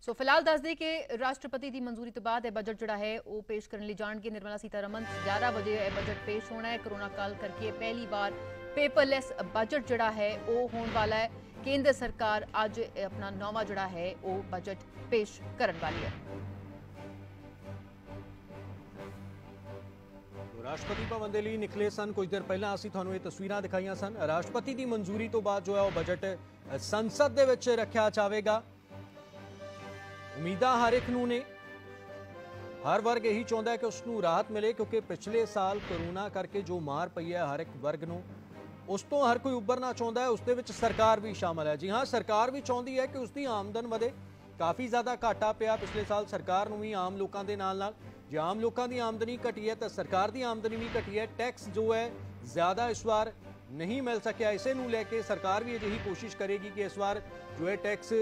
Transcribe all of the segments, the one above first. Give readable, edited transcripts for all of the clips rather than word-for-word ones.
सो फिलहाल दस दें कि राष्ट्रपति की मंजूरी तो बाद बजट जोड़ा है वो पेश करने लिए जाएंगे। निर्मला सीतारमन 11 बजे बजट पेश होना है। कोरोना काल करके पहली बार पेपरलैस बजट जोड़ा है वो होने वाला है। केंद्र सरकार आज अपना नौवां जोड़ा है वो बजट पेश करने वाली है। राष्ट्रपति भवन के लिए निकले सन कुछ देर पहला असीं तुहानूं ये तस्वीरां दिखाईयां सन। राष्ट्रपति की मंजूरी तो बाद जो है वो बजट संसद दे विच रखिया जाएगा। उम्मीदां हर एक नूं ने, हर वर्ग यही चाहता है कि उसनूं राहत मिले, क्योंकि पिछले साल कोरोना करके जो मार पई है हर एक वर्ग नूं, उस तो हर कोई उभरना चाहता है। उसदे विच सरकार भी शामिल है। जी हाँ, सरकार भी चाहती है कि उसकी आमदन वधे। काफ़ी ज़्यादा घाटा पिया पिछले साल सरकार नूं भी आम लोगों के नाल। जे आम लोगों की आमदनी घटी है तो सरकार की आमदनी भी घटी है। टैक्स जो है ज़्यादा इस बार नहीं मिल सकिया। इसे नूं लैके सरकार भी अजिही कोशिश करेगी कि इस बार जो है टैक्स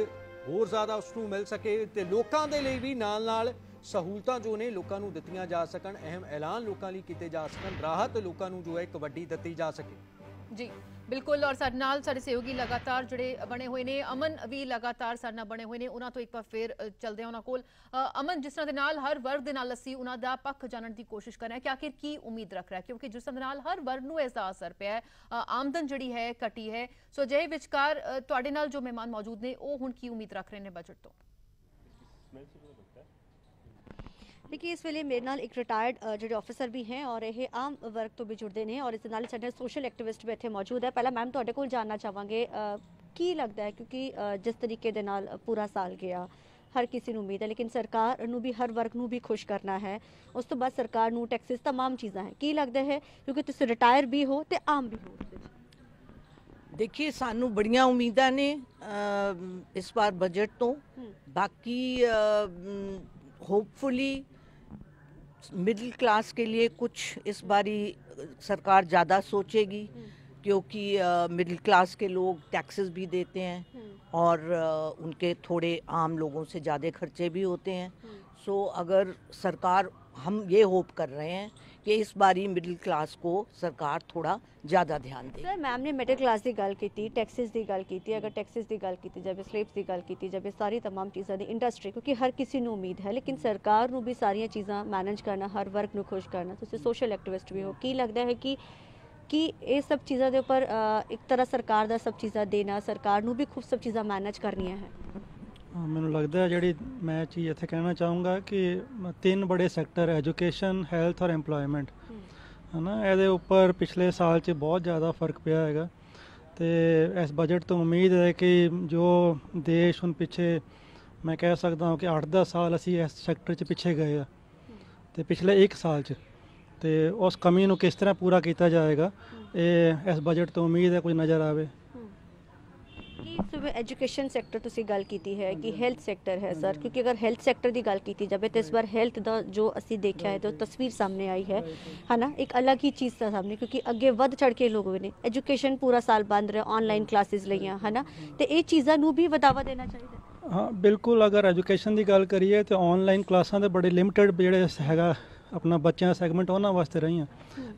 होर ज़्यादा उसनूं मिल सके ते लोकां दे लई भी नाल सहूलतां जो ने लोकां नूं दित्तियां जा सकन, अहम ऐलान लोकां लई कीते जा सकन, राहत लोकां नूं जो है एक वड्डी दित्ती जा सके। जी बिल्कुल। और साडे नाल साडे सहयोगी लगातार जुड़े बने हुए ने। अमन भी लगातार साडे नाल बने हुए ने। उन्हां तो एक बार फिर चलदे उन्हां कोल। अमन, जिस तरह दे नाल हर वर्ग दे नाल असीं उन्हां दा पक्ष जानने की कोशिश कर रहे हैं कि आखिर की उम्मीद रख रहा है, क्योंकि जिस तरह दे नाल हर वर्ग नूं इसदा असर पिया है, आमदन जिहड़ी है घटी है। सो जे विचकार तुहाडे नाल जो मेहमान मौजूद ने वो हुण की उम्मीद रख रहे हैं बजट तो? देखिए, इस वेले मेरे नाल एक रिटायर्ड जो ऑफिसर भी हैं और ये आम वर्ग तो भी जुड़ते हैं और इस नाल साडे सोशल एक्टिविस्ट भी इत्थे मौजूद है। पहला मैम तुहाडे कोल जानना चाहांगे की लगता है, क्योंकि जिस तरीके दे नाल पूरा साल गया हर किसी नूं उम्मीद है, लेकिन सरकार नूं भी हर वर्ग नूं भी खुश करना है। उस तो बाद सरकार नूं टैक्सिस तमाम चीज़ां है। की लगता है, क्योंकि तुसीं रिटायर भी हो तो आम भी हो? देखिए, सानू बड़िया उम्मीदां ने इस बार बजट तो। बाकी होपफुली मिडिल क्लास के लिए कुछ इस बारी सरकार ज़्यादा सोचेगी, क्योंकि मिडिल क्लास के लोग टैक्सेस भी देते हैं और उनके थोड़े आम लोगों से ज़्यादा खर्चे भी होते हैं। सो अगर सरकार, हम ये होप कर रहे हैं कि इस बारी मिडिल क्लास को सरकार थोड़ा ज़्यादा ध्यान दे। सर, मैम ने मिडिल क्लास की गल की, टैक्सिस की गल की, अगर टैक्सिस की गल की जाए, स्लेब्स की गल की जाए, सारी तमाम चीज़ों की इंडस्ट्री, क्योंकि हर किसी को उम्मीद है, लेकिन सरकार को भी सारिया चीज़ां मैनेज करना, हर वर्ग को खुश करना। तुसीं सोशल एक्टिविस्ट भी हो, की लगता है कि ये सब चीज़ों के उपर एक तरह सरकार का सब चीज़ां देना, सरकार को भी खूब सब चीज़ां मैनेज करनियां है? मैनूं लगता है जी मैं चीज़ इत्थे कहना चाहूँगा कि 3 बड़े सैक्टर, एजुकेशन, हैल्थ और एम्पलॉयमेंट, है ना, ये उपर पिछले साल च बहुत ज़्यादा फर्क पिया है। तो इस बजट तो उम्मीद है कि जो देश हुण पिछे मैं कह सकता हूँ कि 8-10 साल असी इस सैक्टर च पिछे गए हैं, तो पिछले 1 साल च तो उस कमी नूं किस तरह पूरा किया जाएगा, ये इस बजट तो उम्मीद है कुछ नज़र आवे। एजुकेशन सैक्टर तुसी गल की है कि हैल्थ सैक्टर है सर, क्योंकि अगर हैल्थ सैक्टर की गल की जाए तो इस बार हैल्थ का जो असी देखा है तो तस्वीर सामने आई है ना, एक अलग ही चीज़ था सामने, क्योंकि अगे वध चढ़ के लोग ने एजुकेशन पूरा साल बंद रहा, ऑनलाइन क्लासिस लिया है ना, तो ये चीज़ों भी बढ़ावा देना चाहिए। हाँ बिल्कुल, अगर एजुकेशन की गल करिए तो ऑनलाइन क्लासा तो बड़े लिमिटेड जोड़े है अपना बच्चों का सैगमेंट उन्होंने वास्ते रही हैं।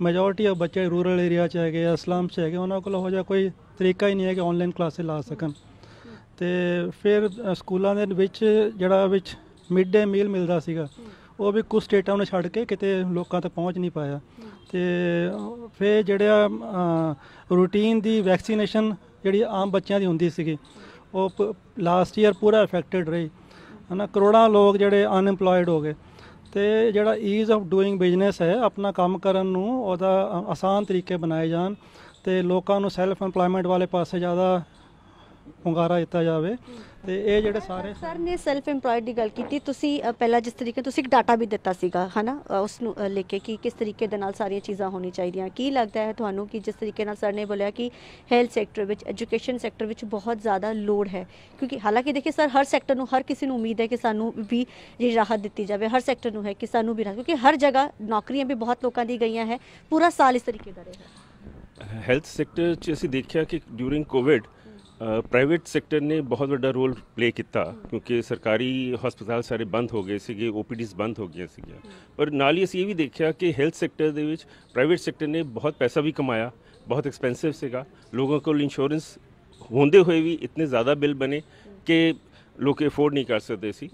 मेजोरिटी ऑफ बच्चे रूरल एरिया च है या स्लम च है, उन्होंने को हो कोई तरीका ही नहीं है कि ऑनलाइन क्लासे ला सकन। तो फिर स्कूलों के जड़ा मिड डे मील मिलता सीगा वो भी कुछ स्टेटा ने छड़ के किते लोगों तक पहुँच नहीं पाया। तो फिर जड़ा रूटीन की वैक्सीनेशन जी आम बच्चों की होंगी सी वो लास्ट ईयर पूरा इफेक्टेड रही है ना, करोड़ों लोग जड़े अनएम्पलॉयड हो गए। तो जड़ा ईज़ ऑफ डूइंग बिजनेस है, अपना काम करन ओदा आसान तरीके बनाए जान तो लोगों को सैल्फ एम्पलॉयमेंट वाले पासे ज़्यादा ਹੁੰਗਾਰਾ ਦਿੱਤਾ ਜਾਵੇ। ਤੇ ਇਹ ਜਿਹੜੇ ਸਾਰੇ ਸਰ ਨੇ ਸੈਲਫ ਇੰਪਲੋਇਡ ਦੀ ਗੱਲ ਕੀਤੀ, ਤੁਸੀਂ ਪਹਿਲਾਂ ਜਿਸ ਤਰੀਕੇ ਤੁਸੀਂ ਇੱਕ ਡਾਟਾ ਵੀ ਦਿੱਤਾ ਸੀਗਾ ਹੈ ਨਾ, ਉਸ ਨੂੰ ਲੈ ਕੇ ਕਿ ਕਿਸ ਤਰੀਕੇ ਦੇ ਨਾਲ ਸਾਰੀਆਂ ਚੀਜ਼ਾਂ ਹੋਣੀ ਚਾਹੀਦੀਆਂ। ਕੀ ਲੱਗਦਾ ਹੈ ਤੁਹਾਨੂੰ ਕਿ ਜਿਸ ਤਰੀਕੇ ਨਾਲ ਸਰ ਨੇ ਬੋਲਿਆ ਕਿ ਹੈਲਥ ਸੈਕਟਰ ਵਿੱਚ, ਐਜੂਕੇਸ਼ਨ ਸੈਕਟਰ ਵਿੱਚ ਬਹੁਤ ਜ਼ਿਆਦਾ ਲੋੜ ਹੈ, ਕਿਉਂਕਿ ਹਾਲਾਂਕਿ ਦੇਖिए ਸਰ ਹਰ ਸੈਕਟਰ ਨੂੰ, ਹਰ ਕਿਸੇ ਨੂੰ ਉਮੀਦ ਹੈ ਕਿ ਸਾਨੂੰ ਵੀ ਜਿਹੜੀ ਰਾਹਤ ਦਿੱਤੀ ਜਾਵੇ, ਹਰ ਸੈਕਟਰ ਨੂੰ ਹੈ ਕਿ ਸਾਨੂੰ ਵੀ ਰਾਹਤ, ਕਿਉਂਕਿ ਹਰ ਜਗ੍ਹਾ ਨੌਕਰੀਆਂ ਵੀ ਬਹੁਤ ਲੋਕਾਂ ਦੀ ਗਈਆਂ ਹੈ, ਪੂਰਾ ਸਾਲ ਇਸ ਤਰੀਕੇ ਦਾ ਰਿਹਾ। ਹੈਲਥ ਸੈਕਟਰ 'ਚ ਅਸੀਂ ਦੇਖਿਆ ਕਿ ਡਿਊਰਿੰਗ ਕੋਵਿਡ प्राइवेट सैक्टर ने बहुत बड़ा रोल प्ले किया, क्योंकि सरकारी हस्पताल सारे बंद हो गए थे, OPDs बंद हो गए थे। पर नाल ही असीं ये भी देखा कि हैल्थ सैक्टर दे विच प्राइवेट सैक्टर ने बहुत पैसा भी कमाया, बहुत एक्सपेंसिव सीगा, लोगों को इंश्योरेंस होंदे हुए भी इतने ज़्यादा बिल बने कि ਲੋਕ ਅਫੋਰਡ ਨਹੀਂ ਕਰ ਸਕਦੇ ਸੀ।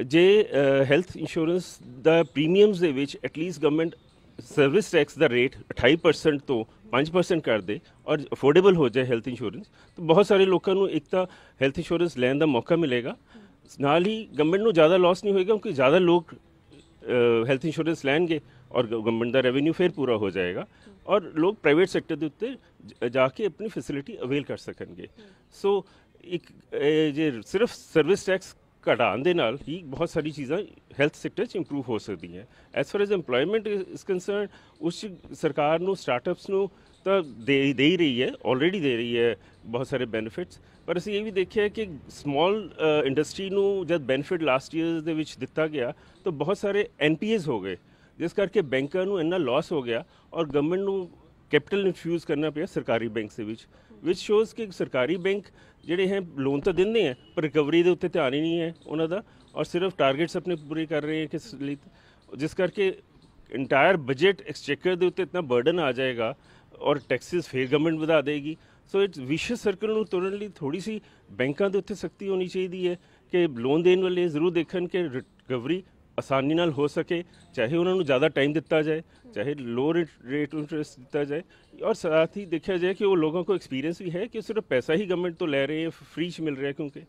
ਜੇ ਹੈਲਥ ਇੰਸ਼ੋਰੈਂਸ ਦਾ ਪ੍ਰੀਮੀਅਮਸ ਦੇ ਵਿੱਚ ਐਟਲੀਸਟ ਗਵਰਨਮੈਂਟ ਸਰਵਿਸ ਟੈਕਸ ਦਾ ਰੇਟ 28% ਤੋਂ 5% ਕਰ ਦੇ ਔਰ ਅਫੋਰਡੇਬਲ ਹੋ ਜਾਏ ਹੈਲਥ ਇੰਸ਼ੋਰੈਂਸ, ਤਾਂ ਬਹੁਤ ਸਾਰੇ ਲੋਕਾਂ ਨੂੰ ਇੱਕ ਤਾਂ ਹੈਲਥ ਇੰਸ਼ੋਰੈਂਸ ਲੈਣ ਦਾ ਮੌਕਾ ਮਿਲੇਗਾ, ਨਾਲ ਹੀ ਗਵਰਨਮੈਂਟ ਨੂੰ ਜ਼ਿਆਦਾ ਲਾਸ ਨਹੀਂ ਹੋਏਗਾ ਕਿਉਂਕਿ ਜ਼ਿਆਦਾ ਲੋਕ ਹੈਲਥ ਇੰਸ਼ੋਰੈਂਸ ਲੈਣਗੇ ਔਰ ਗਵਰਨਮੈਂਟ ਦਾ ਰੈਵਨਿਊ ਫਿਰ ਪੂਰਾ ਹੋ ਜਾਏਗਾ ਔਰ ਲੋਕ ਪ੍ਰਾਈਵੇਟ ਸੈਕਟਰ ਦੇ ਉੱਤੇ ਜਾ ਕੇ ਆਪਣੀ ਫੈਸਿਲਿਟੀ ਅਵੇਲ ਕਰ ਸਕਣਗੇ। ਸੋ ਇੱਕ ਜੇ ਸਿਰਫ ਸਰਵਿਸ ਟੈਕਸ ਘਟਾਉਣ ਦੇ ਨਾਲ ਹੀ ਬਹੁਤ ਸਾਰੀ ਚੀਜ਼ਾਂ ਹੈਲਥ ਸੈਕਟਰ 'ਚ ਇੰਪਰੂਵ ਹੋ ਸਕਦੀਆਂ। As for as employment is concern, ਉਸ 'ਚ ਸਰਕਾਰ ਨੂੰ ਸਟਾਰਟਅਪਸ ਨੂੰ ਤਾਂ ਦੇ ਹੀ ਰਹੀ ਹੈ, ਆਲਰੇਡੀ ਦੇ ਰਹੀ ਹੈ ਬਹੁਤ ਸਾਰੇ ਬੈਨੀਫਿਟਸ, ਪਰ ਅਸੀਂ ਇਹ ਵੀ ਦੇਖਿਆ ਕਿ ਸਮਾਲ ਇੰਡਸਟਰੀ ਨੂੰ ਜਦ ਬੈਨੀਫਿਟ ਲਾਸਟ ਈਅਰ ਦੇ ਵਿੱਚ ਦਿੱਤਾ ਗਿਆ ਤਾਂ ਬਹੁਤ ਸਾਰੇ NPAs ਹੋ ਗਏ, ਜਿਸ ਕਰਕੇ ਬੈਂਕਾਂ ਨੂੰ ਇੰਨਾ ਲਾਸ ਹੋ ਗਿਆ ਔਰ ਗਵਰਨਮੈਂਟ ਨੂੰ ਕੈਪੀਟਲ ਇਨਫਿਊਜ਼ ਕਰਨਾ ਪਿਆ ਸਰਕਾਰੀ ਬੈਂਕ ਦੇ ਵਿੱਚ, ਵਿਚ ਸ਼ੋਜ਼ ਕਿ ਸਰਕਾਰੀ ਬੈਂਕ ਜਿਹੜੇ ਹੈ ਲੋਨ ਤਾਂ ਦਿੰਦੇ ਹੈ ਪਰ ਰਿਕਵਰੀ ਦੇ ਉੱਤੇ ਧਿਆਨ ਹੀ ਨਹੀਂ ਹੈ ਉਹਨਾਂ ਦਾ ਔਰ ਸਿਰਫ ਟਾਰਗੇਟਸ ਆਪਣੇ ਪੂਰੇ ਕਰ ਰਹੇ ਹੈ ਕਿਸ ਲਈ, ਜਿਸ ਕਰਕੇ ਇੰਟਾਇਰ ਬਜਟ ਐਕਸਚੇਕਰ ਦੇ ਉੱਤੇ ਇਤਨਾ ਬਰਡਨ ਆ ਜਾਏਗਾ ਔਰ ਟੈਕਸਿਸ ਫੇਰ ਗਵਰਨਮੈਂਟ ਵਧਾ ਦੇਗੀ। ਸੋ ਇਟਸ ਵਿਸ਼ੀਅਸ ਸਰਕਲ ਨੂੰ ਤੋੜਨ ਲਈ ਥੋੜੀ ਸੀ ਬੈਂਕਾਂ ਦੇ ਉੱਤੇ ਸਖਤੀ ਹੋਣੀ ਚਾਹੀਦੀ ਹੈ ਕਿ ਲੋਨ ਦੇਣ ਵਾਲੇ ਜ਼ਰੂਰ ਦੇਖਣ ਕਿ ਰਿਕਵਰੀ ਆਸਾਨੀ ਨਾਲ ਹੋ ਸਕੇ, ਚਾਹੇ ਉਹਨਾਂ ਨੂੰ ਜ਼ਿਆਦਾ ਟਾਈਮ ਦਿੱਤਾ ਜਾਏ, ਚਾहे लो रेट इंटरेस्ट दिता जाए और साथ ही देखा जाए कि वो लोगों को एक्सपीरियंस भी है कि सिर्फ पैसा ही गवर्नमेंट तो ले रहे हैं, फ्री मिल रहा है क्योंकि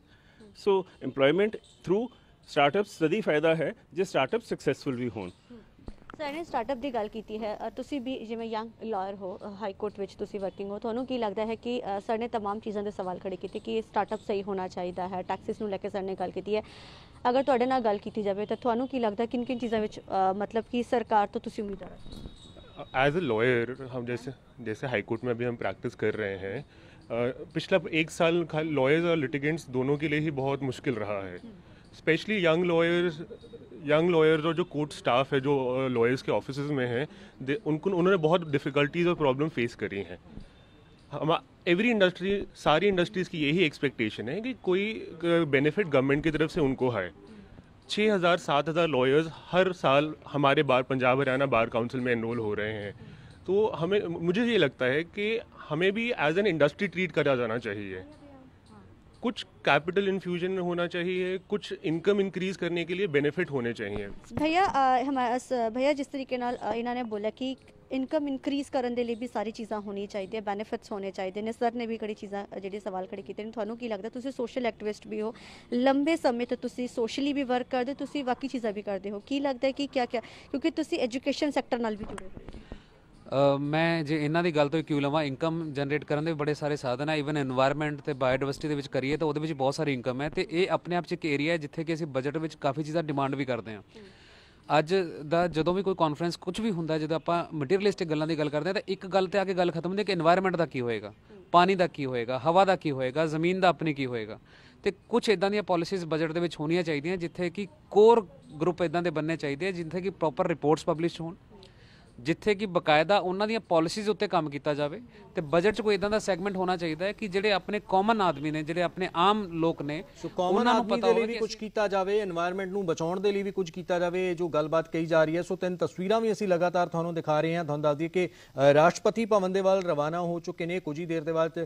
सो एम्प्लॉयमेंट थ्रू स्टार्टअप्स तभी फायदा है जो स्टार्टअप सक्सैसफुल भी होण। ਸਰ ਨੇ ਸਟਾਰਟਅਪ ਦੀ ਗੱਲ ਕੀਤੀ ਹੈ, ਤੁਸੀਂ ਵੀ ਜਿਵੇਂ ਯੰਗ ਲਾਇਰ ਹੋ, ਹਾਈ ਕੋਰਟ ਵਿੱਚ ਤੁਸੀਂ ਵਰਕਿੰਗ ਹੋ, ਤੁਹਾਨੂੰ ਕੀ ਲੱਗਦਾ ਹੈ ਕਿ ਸਰ ਨੇ तमाम ਚੀਜ਼ਾਂ ਦੇ ਸਵਾਲ ਖੜੇ ਕੀਤੇ ਕਿ ਸਟਾਰਟਅਪ ਸਹੀ ਹੋਣਾ ਚਾਹੀਦਾ ਹੈ, ਟੈਕਸਿਸ ਨੂੰ ਲੈ ਕੇ ਸਰ ਨੇ ਗੱਲ ਕੀਤੀ ਹੈ, ਅਗਰ ਤੁਹਾਡੇ ਨਾਲ ਗੱਲ ਕੀਤੀ ਜਾਵੇ ਤਾਂ ਤੁਹਾਨੂੰ ਕੀ ਲੱਗਦਾ ਕਿਨ ਕਿਨ चीज़ों ਵਿੱਚ मतलब कि सरकार तो तुसी उम्मीदवार है? एज अ लॉयर हम जैसे हाई कोर्ट में अभी हम प्रैक्टिस कर रहे हैं, पिछला 1 साल लॉयर्स और लिटिगेंट्स दोनों के लिए ही बहुत मुश्किल रहा है, स्पेशली यंग लॉयर्स और जो कोर्ट स्टाफ है जो लॉयर्स के ऑफिसेज में हैं, उन्होंने बहुत डिफ़िकल्टीज़ और प्रॉब्लम फेस करी हैं। हम सारी इंडस्ट्रीज़ की यही एक्सपेक्टेशन है कि कोई बेनिफिट गवर्नमेंट की तरफ से उनको है। 6,000-7,000 लॉयर्स हर साल हमारे पंजाब हरियाणा बार काउंसिल में एनरोल हो रहे हैं, तो मुझे ये लगता है कि हमें भी एज एन इंडस्ट्री ट्रीट करा जाना चाहिए, कुछ कैपिटल इन्फ्यूजन होना चाहिए, कुछ इनकम इंक्रीज करने के लिए बेनिफिट होने चाहिए। भैया जिस तरीके नाल इन्होंने बोला कि ਇਨਕਮ ਇਨਕਰੀਜ਼ ਕਰਨ ਦੇ ਲਈ ਵੀ ਸਾਰੀ ਚੀਜ਼ਾਂ ਹੋਣੀ ਚਾਹੀਦੀਆਂ, ਬੈਨੀਫਿਟਸ ਹੋਣੇ ਚਾਹੀਦੇ ਨੇ, ਸਰ ਨੇ ਵੀ ਕਈ ਚੀਜ਼ਾਂ ਜਿਹੜੇ ਸਵਾਲ ਖੜੇ ਕੀਤੇ ਨੇ, ਤੁਹਾਨੂੰ ਕੀ ਲੱਗਦਾ? ਤੁਸੀਂ ਸੋਸ਼ਲ ਐਕਟਿਵਿਸਟ ਵੀ ਹੋ, ਲੰਬੇ ਸਮੇਂ ਤੋਂ ਤੁਸੀਂ ਸੋਸ਼ਲੀ ਵੀ ਵਰਕ ਕਰਦੇ, ਤੁਸੀਂ ਬਾਕੀ ਚੀਜ਼ਾਂ ਵੀ ਕਰਦੇ ਹੋ, ਕੀ ਲੱਗਦਾ ਕਿ ਕਿਆ ਕਿਉਂਕਿ ਤੁਸੀਂ ਐਜੂਕੇਸ਼ਨ ਸੈਕਟਰ ਨਾਲ ਵੀ ਜੁੜੇ ਹੋ। ਮੈਂ ਜੇ ਇਹਨਾਂ ਦੀ ਗੱਲ ਤੋਂ ਕਿਉਂ ਲਵਾਂ, ਇਨਕਮ ਜਨਰੇਟ ਕਰਨ ਦੇ ਬੜੇ ਸਾਰੇ ਸਾਧਨ ਹੈ, ਈਵਨ এনवायरमेंट ਤੇ ਬਾਇਓਡਾਇਵਰਸਿਟੀ ਦੇ ਵਿੱਚ ਕਰੀਏ ਤਾਂ ਉਹਦੇ ਵਿੱਚ ਬਹੁਤ ਸਾਰੀ ਇਨਕਮ ਹੈ, ਤੇ ਇਹ ਆਪਣੇ ਆਪ 'ਚ ਇੱਕ ਏਰੀਆ ਹੈ ਜਿੱਥੇ ਕਿ ਅਸੀਂ ਬਜਟ ਵਿੱਚ ਕਾਫੀ ਚੀਜ਼ਾਂ ਡਿਮਾਂਡ ਵੀ ਕਰਦੇ ਹਾਂ। ਅੱਜ ਦਾ ਜਦੋਂ ਵੀ ਕੋਈ ਕਾਨਫਰੰਸ ਕੁਝ ਵੀ ਹੁੰਦਾ, ਜਦੋਂ ਆਪਾਂ ਮਟੀਰੀਅਲਿਸਟਿਕ ਗੱਲਾਂ ਦੀ ਗੱਲ ਕਰਦੇ ਹਾਂ ਤਾਂ ਇੱਕ ਗੱਲ ਤੇ ਆ ਕੇ ਗੱਲ ਖਤਮ ਹੁੰਦੀ ਹੈ ਕਿ এনवायरमेंट ਦਾ ਕੀ ਹੋਏਗਾ, ਪਾਣੀ ਦਾ ਕੀ ਹੋਏਗਾ, ਹਵਾ ਦਾ ਕੀ ਹੋਏਗਾ, ਜ਼ਮੀਨ ਦਾ ਆਪਣੀ ਕੀ ਹੋਏਗਾ। ਤੇ ਕੁਝ ਇਦਾਂ ਦੀਆਂ ਪਾਲਿਸੀਜ਼ ਬਜਟ ਦੇ ਵਿੱਚ ਹੋਣੀਆਂ ਚਾਹੀਦੀਆਂ ਜਿੱਥੇ ਕਿ ਕੋਰ ਗਰੁੱਪ ਇਦਾਂ ਦੇ ਬਣਨੇ ਚਾਹੀਦੇ ਜਿੱਥੇ ਕਿ ਪ੍ਰੋਪਰ ਰਿਪੋਰਟਸ ਪਬਲਿਸ਼ ਹੋਣ, ਜਿੱਥੇ ਕਿ ਬਕਾਇਦਾ ਉਹਨਾਂ ਦੀਆਂ ਪਾਲਿਸੀਜ਼ ਉੱਤੇ ਕੰਮ ਕੀਤਾ ਜਾਵੇ, ਤੇ ਬਜਟ 'ਚ ਕੋਈ ਇਦਾਂ ਦਾ ਸੈਗਮੈਂਟ ਹੋਣਾ ਚਾਹੀਦਾ ਹੈ ਕਿ ਜਿਹੜੇ ਆਪਣੇ ਕਾਮਨ ਆਦਮੀ ਨੇ, ਜਿਹੜੇ ਆਪਣੇ ਆਮ ਲੋਕ ਨੇ, ਉਹਨਾਂ ਨੂੰ ਪਤਾ ਹੋਵੇ ਕਿ ਕੁਝ ਕੀਤਾ ਜਾਵੇ, এনवायरमेंट ਨੂੰ ਬਚਾਉਣ ਦੇ ਲਈ ਵੀ ਕੁਝ ਕੀਤਾ ਜਾਵੇ, ਜੋ ਗੱਲਬਾਤ ਕਹੀ ਜਾ ਰਹੀ ਹੈ। ਸੋ 3 ਤਸਵੀਰਾਂ ਵੀ ਅਸੀਂ ਲਗਾਤਾਰ ਤੁਹਾਨੂੰ ਦਿਖਾ ਰਹੇ ਹਾਂ। ਤੁਹਾਨੂੰ ਦੱਸ ਦਈਏ ਕਿ ਰਾਸ਼ਟਰਪਤੀ ਭਵਨ ਦੇ ਵੱਲ ਰਵਾਨਾ ਹੋ ਚੁੱਕੇ ਨੇ, ਕੁਝ ਹੀ ਦੇਰ ਦੇ ਬਾਅਦ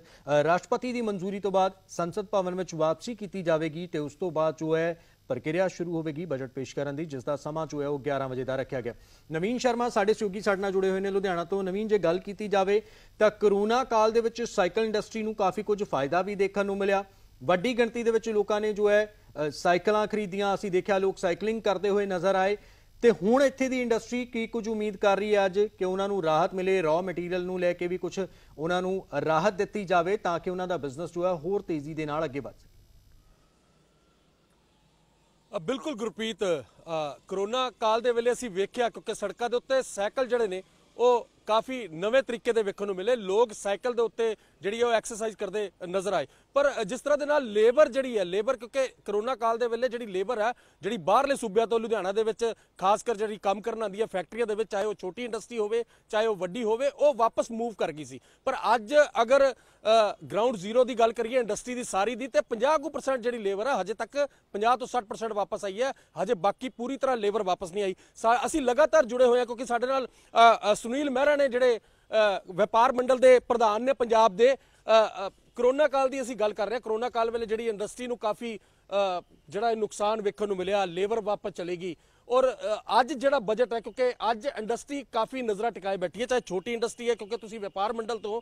ਰਾਸ਼ਟਰਪਤੀ ਦੀ ਮਨਜ਼ੂਰੀ ਤੋਂ ਬਾਅਦ ਸੰਸਦ ਭਵਨ ਵਿੱਚ ਵਾਪਸੀ ਕੀਤੀ ਜਾਵੇਗੀ ਤੇ ਉਸ ਤੋਂ ਬਾਅਦ ਜੋ ਹੈ ਪ੍ਰਕਿਰਿਆ ਸ਼ੁਰੂ ਹੋਵੇਗੀ ਬਜਟ ਪੇਸ਼ ਕਰਨ ਦੀ, ਜਿਸ ਦਾ ਸਮਾਂ ਜੋ ਹੈ ਉਹ 11 ਵਜੇ ਦਾ ਰੱਖਿਆ ਗਿਆ। ਨਵੀਨ ਸ਼ਰਮਾ ਸਾਡੇ ਸਹਿਯੋਗੀ ਸਾਡੇ ਨਾਲ ਜੁੜੇ ਹੋਏ ਨੇ ਲੁਧਿਆਣਾ ਤੋਂ। ਨਵੀਨ, ਜੇ ਗੱਲ ਕੀਤੀ ਜਾਵੇ ਤਾਂ ਕਰੋਨਾ ਕਾਲ ਦੇ ਵਿੱਚ ਸਾਈਕਲ ਇੰਡਸਟਰੀ ਨੂੰ ਕਾਫੀ ਕੁਝ ਫਾਇਦਾ ਵੀ ਦੇਖਣ ਨੂੰ ਮਿਲਿਆ, ਵੱਡੀ ਗਿਣਤੀ ਦੇ ਵਿੱਚ ਲੋਕਾਂ ਨੇ ਜੋ ਹੈ ਸਾਈਕਲਾਂ ਖਰੀਦੀਆਂ, ਅਸੀਂ ਦੇਖਿਆ ਲੋਕ ਸਾਈਕਲਿੰਗ ਕਰਦੇ ਹੋਏ ਨਜ਼ਰ ਆਏ, ਤੇ ਹੁਣ ਇੱਥੇ ਦੀ ਇੰਡਸਟਰੀ ਕੀ ਕੁਝ ਉਮੀਦ ਕਰ ਰਹੀ ਹੈ ਅੱਜ ਕਿ ਉਹਨਾਂ ਨੂੰ ਰਾਹਤ ਮਿਲੇ, ਰॉ ਮਟੀਰੀਅਲ ਨੂੰ ਲੈ ਕੇ ਵੀ ਕੁਝ ਉਹਨਾਂ ਨੂੰ ਰਾਹਤ ਦਿੱਤੀ ਜਾਵੇ ਤਾਂ ਕਿ ਉਹਨਾਂ ਦਾ ਬਿਜ਼ਨਸ ਜੋ ਹੈ ਹੋਰ ਤੇਜ਼ੀ ਦੇ ਨਾਲ ਅੱਗੇ ਵਧ ਸਕੇ। ਬਿਲਕੁਲ ਗੁਰਪ੍ਰੀਤ, ਕਰੋਨਾ ਕਾਲ ਦੇ ਵੇਲੇ ਅਸੀਂ ਵੇਖਿਆ ਕਿਉਂਕਿ ਸੜਕਾਂ ਦੇ ਉੱਤੇ ਸਾਈਕਲ ਜਿਹੜੇ ਨੇ ਉਹ ਕਾਫੀ ਨਵੇਂ ਤਰੀਕੇ ਦੇ ਵੇਖਣ ਨੂੰ ਮਿਲੇ, ਲੋਕ ਸਾਈਕਲ ਦੇ ਉੱਤੇ ਜਿਹੜੀ ਉਹ ਐਕਸਰਸਾਈਜ਼ ਕਰਦੇ ਨਜ਼ਰ ਆਏ। ਪਰ ਜਿਸ ਤਰ੍ਹਾਂ ਦੇ ਨਾਲ ਲੇਬਰ ਜਿਹੜੀ ਹੈ, ਲੇਬਰ ਕਿਉਂਕਿ ਕਰੋਨਾ ਕਾਲ ਦੇ ਵੇਲੇ ਜਿਹੜੀ ਲੇਬਰ ਹੈ ਜਿਹੜੀ ਬਾਹਰਲੇ ਸੂਬਿਆਂ ਤੋਂ ਲੁਧਿਆਣਾ ਦੇ ਵਿੱਚ ਖਾਸ ਕਰ ਜਿਹੜੀ ਕੰਮ ਕਰਨ ਆਉਂਦੀ ਹੈ ਫੈਕਟਰੀਆਂ ਦੇ ਵਿੱਚ, ਚਾਹੇ ਉਹ ਛੋਟੀ ਇੰਡਸਟਰੀ ਹੋਵੇ ਚਾਹੇ ਉਹ ਵੱਡੀ ਹੋਵੇ, ਉਹ ਵਾਪਸ ਮੂਵ ਕਰ ਗਈ ਸੀ। ਪਰ ਅੱਜ ਅਗਰ ਗਰਾਊਂਡ ਜ਼ੀਰੋ ਦੀ ਗੱਲ ਕਰੀਏ ਇੰਡਸਟਰੀ ਦੀ ਸਾਰੀ ਦੀ, ਤੇ 50% ਜਿਹੜੀ ਲੇਬਰ ਹੈ ਹਜੇ ਤੱਕ 50 ਤੋਂ 60% ਵਾਪਸ ਆਈ ਹੈ, ਹਜੇ ਬਾਕੀ ਪੂਰੀ ਤਰ੍ਹਾਂ ਲੇਬਰ ਵਾਪਸ ਨਹੀਂ ਆਈ। ਅਸੀਂ ਲਗਾਤਾਰ ਜੁੜੇ ਹੋਏ ਹਾਂ ਕਿਉਂਕਿ ਸਾਡੇ ਨਾਲ ਸੁਨੀਲ ਮਹਿਰਾ ਨੇ ਜਿਹੜੇ ਵਪਾਰ ਮੰਡਲ ਦੇ ਪ੍ਰਧਾਨ ਨੇ ਪੰਜਾਬ ਦੇ। ਕਰੋਨਾ ਕਾਲ ਦੀ ਅਸੀਂ ਗੱਲ ਕਰ ਰਹੇ ਹਾਂ। ਕਰੋਨਾ ਕਾਲ ਵੇਲੇ ਜਿਹੜੀ ਇੰਡਸਟਰੀ ਨੂੰ ਕਾਫੀ ਜਿਹੜਾ ਨੁਕਸਾਨ ਵੇਖਣ ਨੂੰ ਮਿਲਿਆ, ਲੇਬਰ ਵਾਪਸ ਚਲੇਗੀ। ਔਰ ਅੱਜ ਜਿਹੜਾ ਬਜਟ ਹੈ, ਕਿਉਂਕਿ ਅੱਜ ਇੰਡਸਟਰੀ ਕਾਫੀ ਨਜ਼ਰਾਂ ਟਿਕਾਏ ਬੈਠੀ ਹੈ, ਚਾਹੇ ਛੋਟੀ ਇੰਡਸਟਰੀ ਹੈ, ਕਿਉਂਕਿ ਤੁਸੀਂ ਵਪਾਰ ਮੰਡਲ ਤੋਂ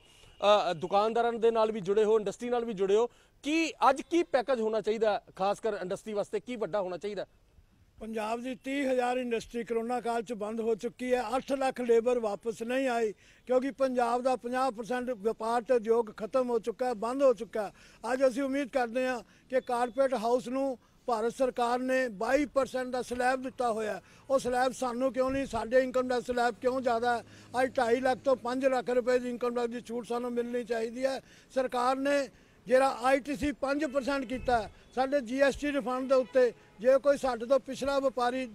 ਦੁਕਾਨਦਾਰਾਂ ਦੇ ਨਾਲ ਵੀ ਜੁੜੇ ਹੋ, ਇੰਡਸਟਰੀ ਨਾਲ ਵੀ ਜੁੜੇ ਹੋ, ਕਿ ਅੱਜ ਕੀ ਪੈਕੇਜ ਹੋਣਾ ਚਾਹੀਦਾ ਖਾਸ ਕਰ ਇੰਡਸਟਰੀ ਵਾਸਤੇ, ਕੀ ਵੱਡਾ ਹੋਣਾ ਚਾਹੀਦਾ? ਪੰਜਾਬ ਦੀ 30,000 ਇੰਡਸਟਰੀ ਕਰੋਨਾ ਕਾਲ 'ਚ ਬੰਦ ਹੋ ਚੁੱਕੀ ਹੈ। 8 ਲੱਖ ਲੇਬਰ ਵਾਪਸ ਨਹੀਂ ਆਈ, ਕਿਉਂਕਿ ਪੰਜਾਬ ਦਾ 50% ਵਪਾਰ ਤੇ ਉਦਯੋਗ ਖਤਮ ਹੋ ਚੁੱਕਾ ਹੈ, ਬੰਦ ਹੋ ਚੁੱਕਾ ਹੈ। ਅੱਜ ਅਸੀਂ ਉਮੀਦ ਕਰਦੇ ਹਾਂ ਕਿ ਕਾਰਪੋਰੇਟ ਹਾਊਸ ਨੂੰ ਭਾਰਤ ਸਰਕਾਰ ਨੇ 22% ਦਾ ਸਲੈਬ ਦਿੱਤਾ ਹੋਇਆ। ਉਹ ਸਲੈਬ ਸਾਨੂੰ ਕਿਉਂ ਨਹੀਂ, ਸਾਡੇ ਇਨਕਮ ਦਾ ਸਲੈਬ ਕਿਉਂ ਜ਼ਿਆਦਾ ਹੈ? ਅੱਜ 2.5 ਲੱਖ ਤੋਂ 5 ਲੱਖ ਰੁਪਏ ਦੀ ਇਨਕਮ ਟੈਕਸ ਦੀ ਛੂਟ ਸਾਨੂੰ ਮਿਲਣੀ ਚਾਹੀਦੀ ਹੈ। ਸਰਕਾਰ ਨੇ ਜਿਹੜਾ ITC 5% ਕੀਤਾ, ਸਾਡੇ GST ਰਿਫੰਡ ਦੇ ਉੱਤੇ ਜੇ ਕੋਈ ਸਾਡੇ ਤੋਂ ਪਿਛਲਾ ਵਪਾਰੀ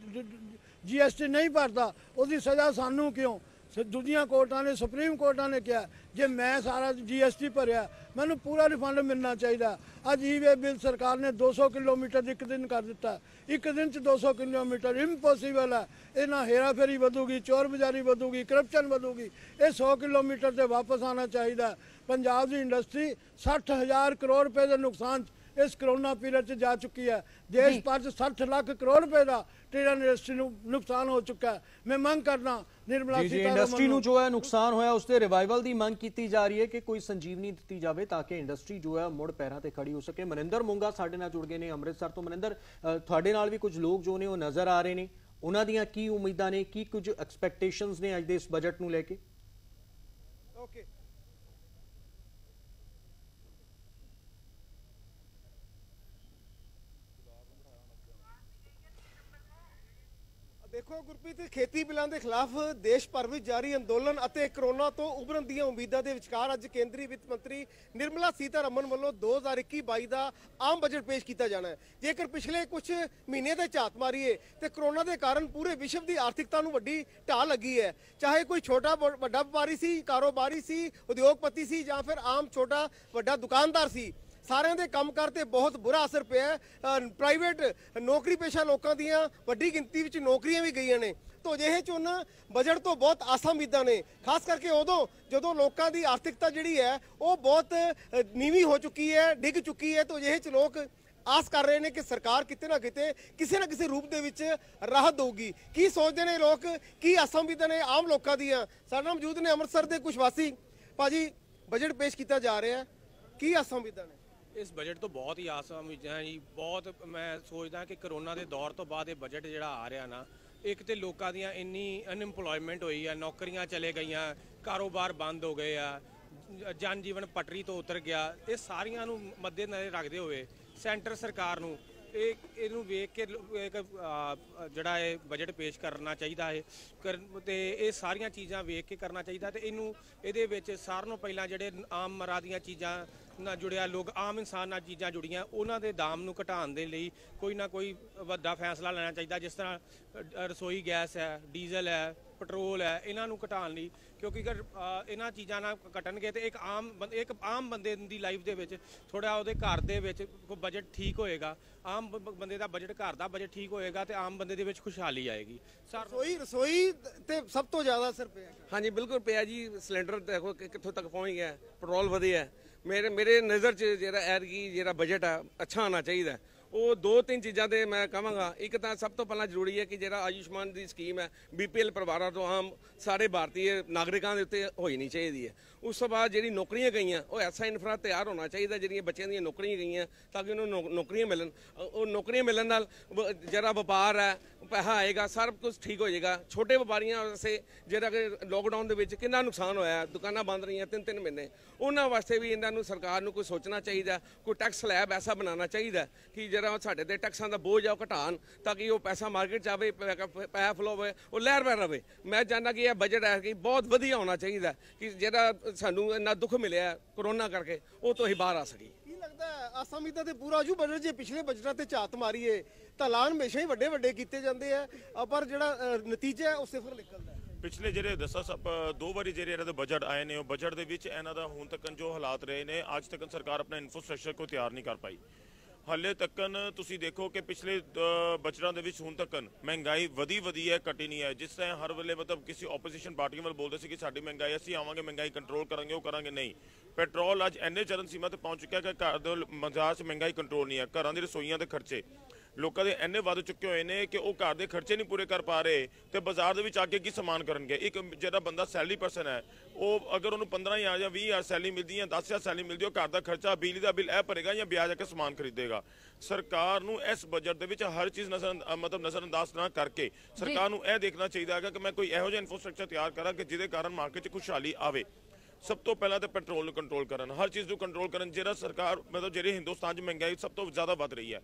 GST ਨਹੀਂ ਭਰਦਾ, ਉਹਦੀ ਸਜ਼ਾ ਸਾਨੂੰ ਕਿਉਂ? ਦੂਜੀਆਂ ਕੋਰਟਾਂ ਨੇ, ਸੁਪਰੀਮ ਕੋਰਟਾਂ ਨੇ ਕਿਹਾ ਜੇ ਮੈਂ ਸਾਰਾ GST ਭਰਿਆ ਮੈਨੂੰ ਪੂਰਾ ਰਿਫੰਡ ਮਿਲਣਾ ਚਾਹੀਦਾ। ਅੱਜ ਈ-ਵੇ ਬਿੱਲ ਸਰਕਾਰ ਨੇ 200 ਕਿਲੋਮੀਟਰ ਇੱਕ ਦਿਨ ਕਰ ਦਿੱਤਾ। ਇੱਕ ਦਿਨ 'ਚ 200 ਕਿਲੋਮੀਟਰ ਇੰਪੋਸੀਬਲ ਹੈ। ਇਹ ਨਾ ਹੇਰਾਫੇਰੀ ਵਧੂਗੀ, ਚੋਰ ਬਜ਼ਾਰੀ ਵਧੂਗੀ, ਕਰਪਸ਼ਨ ਵਧੂਗੀ। ਇਹ 100 ਕਿਲੋਮੀਟਰ ਤੇ ਵਾਪਸ ਆਉਣਾ ਚਾਹੀਦਾ। ਪੰਜਾਬ ਦੀ ਇੰਡਸਟਰੀ 60,000 ਕਰੋੜ ਰੁਪਏ ਦੇ ਨੁਕਸਾਨ 'ਚ इस कोरोना पीरियड से जा चुकी है। देश भर से 60 लाख करोड़ रुपए का ट्रेड इंडस्ट्री नुकसान हो चुका है। मैं मंग करना निर्मला सीतारमण इंडस्ट्री ਨੂੰ ਜੋ ਹੈ ਨੁਕਸਾਨ ਹੋਇਆ ਉਸ ਦੇ ਰਿਵਾਈਵਲ ਦੀ ਮੰਗ ਕੀਤੀ ਜਾ ਰਹੀ ਹੈ ਕਿ ਕੋਈ ਸੰਜੀਵਨੀ ਦਿੱਤੀ ਜਾਵੇ ਤਾਂ ਕਿ ਇੰਡਸਟਰੀ ਜੋ ਹੈ ਮੁੜ ਪੈਰਾਂ ਤੇ ਖੜੀ ਹੋ ਸਕੇ। ਮਨਿੰਦਰ ਮੋਂਗਾ ਸਾਡੇ ਨਾਲ ਜੁੜ ਗਏ ਨੇ ਅੰਮ੍ਰਿਤਸਰ ਤੋਂ। ਮਨਿੰਦਰ, ਤੁਹਾਡੇ ਨਾਲ ਵੀ ਕੁਝ ਲੋਕ ਜੋ ਨੇ ਉਹ ਨਜ਼ਰ ਆ ਰਹੇ ਨੇ, ਉਹਨਾਂ ਦੀਆਂ ਕੀ ਉਮੀਦਾਂ ਨੇ, ਕੀ ਕੁਝ ਐਕਸਪੈਕਟੇਸ਼ਨਸ ਨੇ ਅੱਜ ਦੇ ਇਸ ਬਜਟ ਨੂੰ ਲੈ ਕੇ? ਓਕੇ, ਦੇਖੋ ਗੁਰਪ੍ਰੀਤ, ਖੇਤੀ ਬਿੱਲਾਂ ਦੇ ਖਿਲਾਫ ਦੇਸ਼ ਭਰ ਵਿੱਚ ਜਾਰੀ ਅੰਦੋਲਨ ਅਤੇ ਕਰੋਨਾ ਤੋਂ ਉਭਰਨ ਦੀਆਂ ਉਮੀਦਾਂ ਦੇ ਵਿਚਕਾਰ ਅੱਜ ਕੇਂਦਰੀ ਵਿੱਤ ਮੰਤਰੀ ਨਿਰਮਲਾ ਸੀਤਾਰਮਨ ਵੱਲੋਂ 2021-22 ਦਾ ਆਮ ਬਜਟ ਪੇਸ਼ ਕੀਤਾ ਜਾਣਾ ਹੈ। ਜੇਕਰ ਪਿਛਲੇ ਕੁਝ ਮਹੀਨੇ ਦੇ ਝਾਤ ਮਾਰੀਏ ਤੇ ਕਰੋਨਾ ਦੇ ਕਾਰਨ ਪੂਰੇ ਵਿਸ਼ਵ ਦੀ ਆਰਥਿਕਤਾ ਨੂੰ ਵੱਡੀ ਢਾਹ ਲੱਗੀ ਹੈ। ਚਾਹੇ ਕੋਈ ਛੋਟਾ ਵੱਡਾ ਵਪਾਰੀ ਸੀ, ਕਾਰੋਬਾਰੀ ਸੀ, ਉਦਯੋਗਪਤੀ ਸੀ ਜਾਂ ਫਿਰ ਆਮ ਛੋਟਾ ਵੱਡਾ ਦੁਕਾਨਦਾਰ ਸੀ, ਸਾਰਿਆਂ ਦੇ ਕੰਮਕਾਰ ਤੇ ਬਹੁਤ ਬੁਰਾ ਅਸਰ ਪਿਆ। ਪ੍ਰਾਈਵੇਟ ਨੌਕਰੀ ਪੇਸ਼ਾ ਲੋਕਾਂ ਦੀਆਂ ਵੱਡੀ ਗਿਣਤੀ ਵਿੱਚ ਨੌਕਰੀਆਂ ਵੀ ਗਈਆਂ ਨੇ। तो अजिहे च उन्हां बजट तो बहुत आसा उम्मीदां ने, खास करके उदों जदों लोकां दी आर्थिकता जिहड़ी है वो बहुत नीवी हो चुकी है, डिग चुकी है। तो अजिहे च लोग आस कर रहे हैं कि सरकार किते ना किते किसी ना किसी रूप दे विच राहत देगी। की सोचते हैं लोग, की आसा उम्मीदां ने आम लोकां दियां? साडे नाल मौजूद ने अमृतसर दे कुछ वासी। भाजी, बजट पेश किया जा रहा है, की आसा उम्मीदां ने? इस बजट तो बहुत ही आसा उम्मीदां जी। बहुत मैं सोचदा कि करोना के दौर तो बाद ये बजट जिहड़ा आ रहा ना, एक तो लोगों दी इन्नी अनएम्पलॉयमेंट हुई है, नौकरियां चले गई, कारोबार बंद हो गए आ, जन जीवन पटरी तो उतर गया। ये सारियां नूं मद्देनज़र रखते हुए सेंटर सरकार नूं ਇਹਨੂੰ ਵੇਖ ਕੇ ਇੱਕ ਜਿਹੜਾ ਇਹ ਬਜਟ ਪੇਸ਼ ਕਰਨਾ ਚਾਹੀਦਾ ਹੈ ਤੇ ਇਹ ਸਾਰੀਆਂ ਚੀਜ਼ਾਂ ਵੇਖ ਕੇ ਕਰਨਾ ਚਾਹੀਦਾ। ਤੇ ਇਹਦੇ ਵਿੱਚ ਸਾਰਿਆਂ ਨੂੰ ਪਹਿਲਾਂ ਜਿਹੜੇ ਆਮ ਮਰਾਂ ਦੀਆਂ ਚੀਜ਼ਾਂ ਨਾਲ ਜੁੜਿਆ ਲੋਕ, ਆਮ ਇਨਸਾਨ ਨਾਲ ਚੀਜ਼ਾਂ ਜੁੜੀਆਂ, ਉਹਨਾਂ ਦੇ ਦਾਮ ਨੂੰ ਘਟਾਉਣ ਦੇ ਲਈ ਕੋਈ ਨਾ ਕੋਈ ਵੱਡਾ ਫੈਸਲਾ ਲੈਣਾ ਚਾਹੀਦਾ। ਜਿਸ ਤਰ੍ਹਾਂ ਰਸੋਈ ਗੈਸ ਹੈ, ਡੀਜ਼ਲ ਹੈ, ਪੈਟਰੋਲ ਹੈ, ਇਹਨਾਂ ਨੂੰ ਘਟਾਉਣ ਲਈ, ਕਿਉਂਕਿ ਅਗਰ ਇਹਨਾਂ ਚੀਜ਼ਾਂ ਨਾਲ ਘਟਣਗੇ ਤੇ ਇੱਕ ਆਮ ਬੰਦੇ ਦੀ ਲਾਈਫ ਦੇ ਵਿੱਚ ਥੋੜਾ ਉਹਦੇ ਘਰ ਦੇ ਵਿੱਚ ਕੋਈ ਬਜਟ ਠੀਕ ਹੋਏਗਾ। ਆਮ ਬੰਦੇ ਦਾ ਬਜਟ, ਘਰ ਦਾ ਬਜਟ ਠੀਕ ਹੋਏਗਾ ਤੇ ਆਮ ਬੰਦੇ ਦੇ ਵਿੱਚ ਖੁਸ਼ਹਾਲੀ ਆਏਗੀ। ਰਸੋਈ ਤੇ ਸਭ ਤੋਂ ਜ਼ਿਆਦਾ ਅਸਰ ਪਿਆ। ਹਾਂਜੀ ਬਿਲਕੁਲ ਪਿਆ ਜੀ। ਸਿਲੰਡਰ ਦੇਖੋ ਕਿੱਥੋਂ ਤੱਕ ਪਹੁੰਚ ਗਿਆ, ਪੈਟਰੋਲ ਵਧਿਆ। ਮੇਰੇ ਨਜ਼ਰ 'ਚ ਜਿਹੜਾ ਐਤਕੀ ਜਿਹੜਾ ਬਜਟ ਆ ਅੱਛਾ ਆਉਣਾ ਚਾਹੀਦਾ। ਉਹ ਦੋ ਤਿੰਨ ਚੀਜ਼ਾਂ ਤੇ ਮੈਂ ਕਹਾਂਗਾ। ਇੱਕ ਤਾਂ ਸਭ ਤੋਂ ਪਹਿਲਾਂ ਜ਼ਰੂਰੀ ਹੈ ਕਿ ਜਿਹੜਾ ਆਯੁਸ਼ਮਾਨ ਦੀ ਸਕੀਮ ਹੈ BPL ਪਰਿਵਾਰਾਂ ਤੋਂ ਆਮ ਸਾਰੇ ਭਾਰਤੀ ਨਾਗਰਿਕਾਂ ਦੇ ਉੱਤੇ ਹੋਈ ਨਹੀਂ ਚਾਹੀਦੀ ਹੈ। ਉਸ ਤੋਂ ਬਾਅਦ ਜਿਹੜੀ ਨੌਕਰੀਆਂ ਗਈਆਂ ਉਹ ਐਸਾ ਇਨਫਰਾ ਤਿਆਰ ਹੋਣਾ ਚਾਹੀਦਾ ਜਿਹੜੀਆਂ ਬੱਚਿਆਂ ਦੀਆਂ ਨੌਕਰੀਆਂ ਗਈਆਂ ਤਾਂ ਕਿ ਉਹਨਾਂ ਨੂੰ ਨੌਕਰੀਆਂ ਮਿਲਣ। ਉਹ ਨੌਕਰੀਆਂ ਮਿਲਣ ਨਾਲ ਜਿਹੜਾ ਵਪਾਰ ਹੈ ਪੈਸਾ ਆਏਗਾ, ਸਭ ਕੁਝ ਠੀਕ ਹੋ ਜਾਏਗਾ। ਛੋਟੇ ਵਪਾਰੀਆਂ ਵਾਸਤੇ ਜਿਹੜਾ ਕਿ ਲੋਕਡਾਊਨ ਦੇ ਵਿੱਚ ਕਿੰਨਾ ਨੁਕਸਾਨ ਹੋਇਆ, ਦੁਕਾਨਾਂ ਬੰਦ ਰਹੀਆਂ 3-3 ਮਹੀਨੇ, ਉਹਨਾਂ ਵਾਸਤੇ ਵੀ ਇਹਨਾਂ ਨੂੰ ਸਰਕਾਰ ਨੂੰ ਕੋਈ ਸੋਚਣਾ ਚਾਹੀਦਾ। ਕੋਈ ਟੈਕਸ ਸਲੈਬ ਐਸਾ ਬਣਾਉਣਾ ਚਾਹੀਦਾ ਕਿ ਜਿਹੜਾ ਸਾਡੇ ਤੇ ਟੈਕਸਾਂ ਦਾ ਬੋਝ ਆ ਉਹ ਘਟਾਉਣ ਤਾਂ ਕਿ ਉਹ ਪੈਸਾ ਮਾਰਕੀਟ 'ਚ ਆਵੇ, ਪੈਸਾ ਫਲੋ ਹੋਵੇ, ਉਹ ਲਹਿਰ ਪੈ ਰਵੇ। ਮੈਂ ਚਾਹੁੰਦਾ ਕਿ ਇਹ ਬਜਟ ਹੈ ਕਿ ਬਹੁਤ ਵਧੀਆ ਹੋਣਾ ਚਾਹੀਦਾ ਕਿ ਜਿਹੜਾ ਸਾਨੂੰ ਇੰਨਾ ਦੁੱਖ ਮਿਲਿਆ ਕਰੋਨਾ ਕਰਕੇ ਉਹ ਤੋਂ ਹੀ ਬਾਹਰ ਆ ਸਕੀ। ਕੀ ਲੱਗਦਾ ਹੈ ਆਸਾਂ ਉਮੀਦਾਂ ਤੇ ਪੂਰਾ ਆਜੂ ਬਜਟ? ਜੇ ਪਿਛਲੇ ਬਜਟਾਂ ਤੇ ਝਾਤ ਮਾਰੀਏ ਤਾਂ ਐਲਾਨ ਹਮੇਸ਼ਾ ਹੀ ਵੱਡੇ ਕੀਤੇ ਜਾਂਦੇ ਆ, ਪਰ ਜਿਹੜਾ ਨਤੀਜਾ ਹੈ ਉਹ ਸਿਫਰ ਨਿਕਲਦਾ ਹੈ। ਪਿਛਲੇ ਜਿਹੜੇ ਦੋ ਵਾਰੀ ਜਿਹੜੇ ਇਹਨਾਂ ਦੇ ਬਜਟ ਆਏ ਨੇ, ਉਹ ਬਜਟ ਦੇ ਵਿੱਚ ਇਹਨਾਂ ਦਾ ਹੁਣ ਤੱਕ ਜੋ ਹਾਲਾਤ ਰਹੇ ਨੇ, ਅੱਜ ਤੱਕ ਸਰਕਾਰ ਆਪਣਾ ਇਨਫਰਾਸਟ੍ਰਕਚਰ ਕੋ ਤਿਆਰ ਨਹੀਂ ਕਰ ਪਾਈ। ਹਾਲੇ ਤੱਕਨ ਤੁਸੀਂ ਦੇਖੋ ਕਿ ਪਿਛਲੇ ਬਜਟਾਂ ਦੇ ਵਿੱਚ ਹੁਣ ਤੱਕਨ ਮਹਿੰਗਾਈ ਵਧੀ ਹੈ, ਘਟੀ ਨਹੀਂ ਹੈ। ਜਿਸ ਤਰ੍ਹਾਂ ਹਰ ਵੇਲੇ ਮਤਲਬ ਕਿਸੇ ਆਪੋਜੀਸ਼ਨ ਪਾਰਟੀਆਂ ਵੱਲ ਬੋਲਦੇ ਸੀ ਕਿ ਸਾਡੀ ਮਹਿੰਗਾਈ, ਅਸੀਂ ਆਵਾਂਗੇ ਮਹਿੰਗਾਈ ਕੰਟਰੋਲ ਕਰਾਂਗੇ, ਉਹ ਕਰਾਂਗੇ, ਨਹੀਂ। ਪੈਟਰੋਲ ਅੱਜ ਇੰਨੇ ਚਰਨ ਸੀਮਾ ਤੇ ਪਹੁੰਚ ਚੁੱਕਿਆ ਕਿ ਘਰ ਦੇ ਬਾਜ਼ਾਰ 'ਚ ਮਹਿੰਗਾਈ ਕੰਟਰੋਲ ਨਹੀਂ ਹੈ। ਘਰਾਂ ਦੀ ਰਸੋਈਆਂ ਦੇ ਖਰਚੇ ਲੋਕਾਂ ਦੇ ਇੰਨੇ ਵੱਧ ਚੁੱਕੇ ਹੋਏ ਨੇ ਕਿ ਉਹ ਘਰ ਦੇ ਖਰਚੇ ਨਹੀਂ ਪੂਰੇ ਕਰ ਪਾ ਰਹੇ ਤੇ ਬਾਜ਼ਾਰ ਦੇ ਵਿੱਚ ਆ ਕੇ ਕੀ ਸਮਾਨ ਕਰਨਗੇ। ਇੱਕ ਜਿਹੜਾ ਬੰਦਾ ਸੈਲਰੀ ਪਰਸਨ ਹੈ, ਉਹ ਅਗਰ ਉਹਨੂੰ 15,000 ਜਾਂ 20,000 ਸੈਲਰੀ ਮਿਲਦੀ ਹੈ, 10,000 ਸੈਲਰੀ ਮਿਲਦੀ, ਉਹ ਘਰ ਦਾ ਖਰਚਾ, ਬਿਜਲੀ ਦਾ ਬਿੱਲ ਇਹ ਭਰੇਗਾ ਜਾਂ ਵਿਆਜ ਆ ਕੇ ਸਮਾਨ ਖਰੀਦੇਗਾ। ਸਰਕਾਰ ਨੂੰ ਇਸ ਬਜਟ ਦੇ ਵਿੱਚ ਹਰ ਚੀਜ਼ ਨਜ਼ਰਅੰਦਾਜ਼ ਨਾ ਕਰਕੇ ਸਰਕਾਰ ਨੂੰ ਇਹ ਦੇਖਣਾ ਚਾਹੀਦਾ ਹੈ ਕਿ ਮੈਂ ਕੋਈ ਇਹੋ ਜਿਹਾ ਇਨਫਰਾਸਟ੍ਰਕਚਰ ਤਿਆਰ ਕਰਾਂ ਕਿ ਜਿਹਦੇ ਕਾਰਨ ਮਾਰਕੀਟ 'ਚ ਖੁਸ਼ਹਾਲੀ ਆਵੇ। ਸਭ ਤੋਂ ਪਹਿਲਾਂ ਤਾਂ ਪੈਟਰੋਲ ਨੂੰ ਕੰਟਰੋਲ ਕਰਨ, ਹਰ ਚੀਜ਼ ਨੂੰ ਕੰਟਰੋਲ ਕਰਨ। ਜਿਹੜਾ ਸਰਕਾਰ ਜਿਹੜੀ ਹਿੰਦੁਸਤਾਨ 'ਚ ਮਹਿੰਗਾਈ ਸਭ ਤੋਂ ਜ਼ਿਆਦਾ ਵੱਧ ਰਹੀ ਹੈ,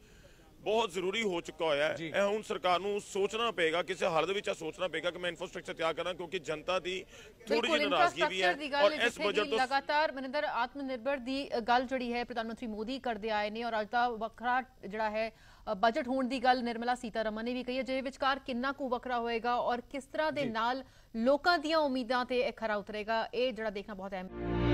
ਬਹੁਤ ਜ਼ਰੂਰੀ ਹੋ ਚੁੱਕਾ ਹੋਇਆ ਹੈ। ਇਹ ਹੁਣ ਸਰਕਾਰ ਨੂੰ ਸੋਚਣਾ ਪਏਗਾ, ਕਿਸੇ ਹਾਲਤ ਵਿੱਚ ਸੋਚਣਾ ਪਏਗਾ ਕਿ ਮੈਂ ਇਨਫਰਾਸਟ੍ਰਕਚਰ ਤਿਆਰ ਕਰਾਂ, ਕਿਉਂਕਿ ਜਨਤਾ ਦੀ ਥੋੜੀ ਜਿਹੀ ਨਾਰਾਜ਼ਗੀ ਵੀ ਹੈ। ਔਰ ਇਸ ਬਜਟ ਤੋਂ ਲਗਾਤਾਰ ਮਨਿੰਦਰ ਆਤਮ ਨਿਰਭਰ ਦੀ ਗੱਲ ਜਿਹੜੀ ਹੈ ਪ੍ਰਧਾਨ ਮੰਤਰੀ ਮੋਦੀ ਕਰਦੇ ਆਏ ਨੇ, ਔਰ ਅੱਜ ਦਾ ਵੱਖਰਾ ਜਿਹੜਾ ਹੈ ਬਜਟ ਹੋਣ ਦੀ ਗੱਲ ਨਿਰਮਲਾ ਸੀਤਾਰਮਨ ਨੇ ਵੀ ਕਹੀ ਹੈ। ਜਿਹਦੇ ਵਿਚਕਾਰ ਕਿੰਨਾ ਕੁ ਵੱਖਰਾ ਹੋਏਗਾ ਔਰ ਕਿਸ ਤਰ੍ਹਾਂ ਦੇ ਨਾਲ ਲੋਕਾਂ ਦੀਆਂ ਉਮੀਦਾਂ ਤੇ ਇਹ ਖਰਾ ਉਤਰੇਗਾ, ਇਹ ਜਿਹੜਾ ਦੇਖਣਾ ਬਹੁਤ ਅਹਿਮ ਹੈ।